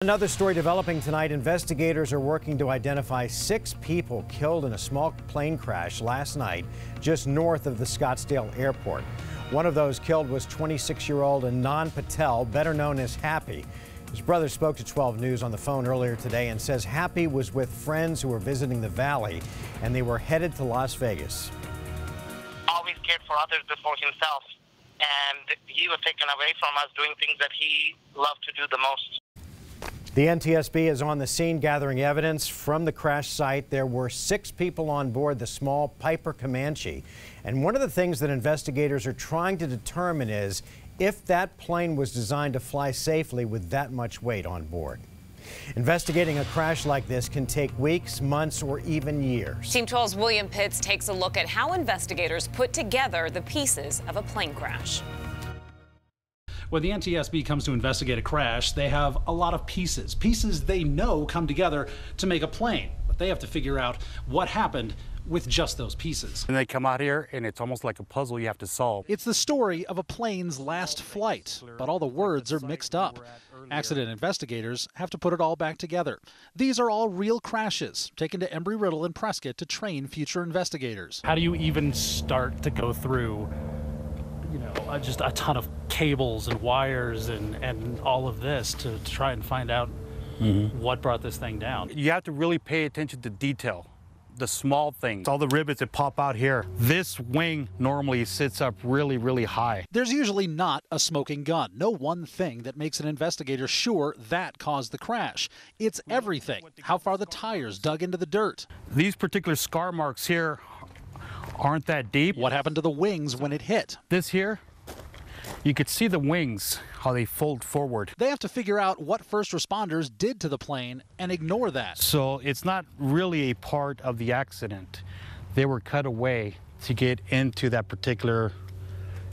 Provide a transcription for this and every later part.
Another story developing tonight. Investigators are working to identify 6 people killed in a small plane crash last night just north of the Scottsdale Airport. One of those killed was 26-year-old Anand Patel, better known as Happy. His brother spoke to 12 News on the phone earlier today and says Happy was with friends who were visiting the valley and they were headed to Las Vegas. Always cared for others before himself, and he was taken away from us doing things that he loved to do the most. The NTSB is on the scene gathering evidence from the crash site. There were 6 people on board the small Piper Comanche. And one of the things that investigators are trying to determine is if that plane was designed to fly safely with that much weight on board. Investigating a crash like this can take weeks, months, or even years. Team 12's William Pitts takes a look at how investigators put together the pieces of a plane crash. When the NTSB comes to investigate a crash, they have a lot of pieces they know come together to make a plane. But they have to figure out what happened with just those pieces. And they come out here and it's almost like a puzzle you have to solve. It's the story of a plane's last flight, but all the words are mixed up. Accident investigators have to put it all back together. These are all real crashes taken to Embry-Riddle and Prescott to train future investigators. How do you even start to go through just a ton of cables and wires and all of this to try and find out what brought this thing down? You have to really pay attention to detail, the small things, all the rivets that pop out here. This wing normally sits up really high. There's usually not a smoking gun, no one thing that makes an investigator sure that caused the crash. It's everything, how far the tires dug into the dirt. These particular scar marks here aren't that deep. What happened to the wings when it hit? This here, you could see the wings, how they fold forward. They have to figure out what first responders did to the plane and ignore that. So it's not really a part of the accident. They were cut away to get into that particular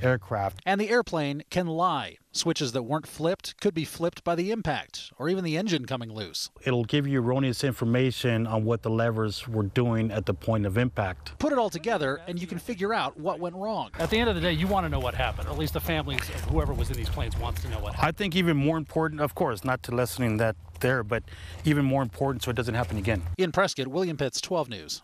aircraft. And the airplane can lie. Switches that weren't flipped could be flipped by the impact or even the engine coming loose. It'll give you erroneous information on what the levers were doing at the point of impact. Put it all together and you can figure out what went wrong. At the end of the day, you want to know what happened, or at least the families of whoever was in these planes wants to know what happened. I think even more important, of course, not to lessening that there, but even more important so it doesn't happen again. In Prescott, William Pitts, 12 News.